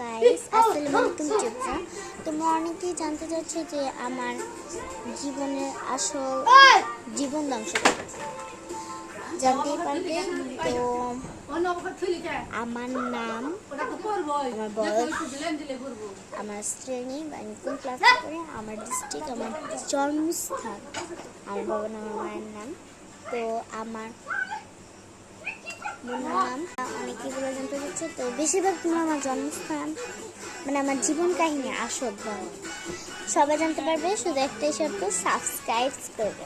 Guys, আসসালামু আলাইকুম চিত্রা। তোমরা অনেকেই জানতে চাচ্ছ যে আমার জীবনের আসল জীবন ধ্বংস জানতেই পারবে। তো আমার নাম, আমার বয়স, আমার শ্রেণী বা আমি কোন ক্লাসে পড়ি, আমার ডিস্ট্রিক্ট, আমার জন্মস্থান, আমার বাবার নাম, আমার মায়ের নাম। তো আমার নাম অনেকেই বলে জানতে চাচ্ছে। তো বেশিরভাগ তোমরা আমার জন্মস্থান মানে আমার জীবন কাহিনী আসল সবাই জানতে পারবে। শুধু একটাই শর্ত, সাবস্ক্রাইব করবে।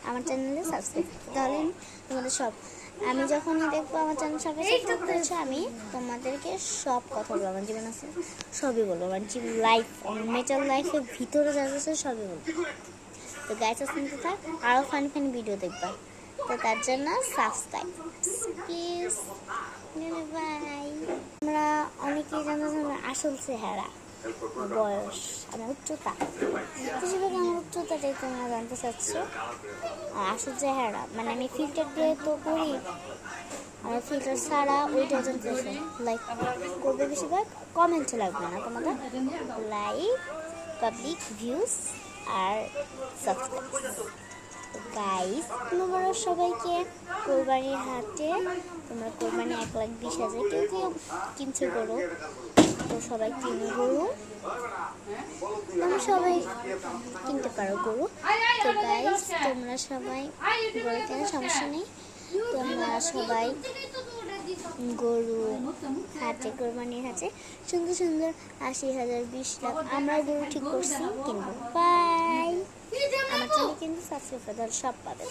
আমার চ্যানেলে সাবস্ক্রাইব করবে, তাহলে তোমাদের সব আমি যখনই দেখবো আমার চ্যানেল সবাই সাবস্ক্রাইব করেছে, আমি তোমাদেরকে সব কথা বলবো। আমার জীবন আছে সবই বলবো, আমার জীবন লাইফ, আমার মেটাল লাইফের ভিতরে যা আছে সবই বলবো। তো গাইস, শুনতে থাক, আরও ফানি ফানি ভিডিও দেখবা। তো তার জন্য সাবস্ক্রাইব প্লিজ। বাই। আমরা অনেকেই জানতে আমার আসল চেহারা, বয়স, আমার উচ্চতা। বেশিরভাগ আমার উচ্চতাটাই তোমরা জানতে চাচ্ছ। আর আসল চেহারা মানে আমি ফিল্টার দিয়ে তো করি, আমার ফিল্টার ছাড়া ওইটা জানতে চাচ্ছি। লাইক করবে বেশিরভাগ, কমেন্টে লাগবে না তোমাদের, লাইক, পাবলিক ভিউজ আর সাবস্ক্রাইব। গাইস, তোমরা সবাইকে কোরবানির হাটে, তোমরা কোরবানি 1,20,000 কেউ কেউ কিনছে গরু, তো সবাই কিনে গরু, তোমরা সবাই কিনতে পারো গরু। তো গাইস, তোমরা সবাই গরু কেনার সমস্যা নেই, তোমরা সবাই গরু হাটে, কোরবানির হাটে সুন্দর সুন্দর 80,000, 20 লাখ আমরা গরু ঠিক করছি কিনবো। বাই। আমার চ্যানেল কিন্তু সাবস্ক্রাইব করে সব পাবে।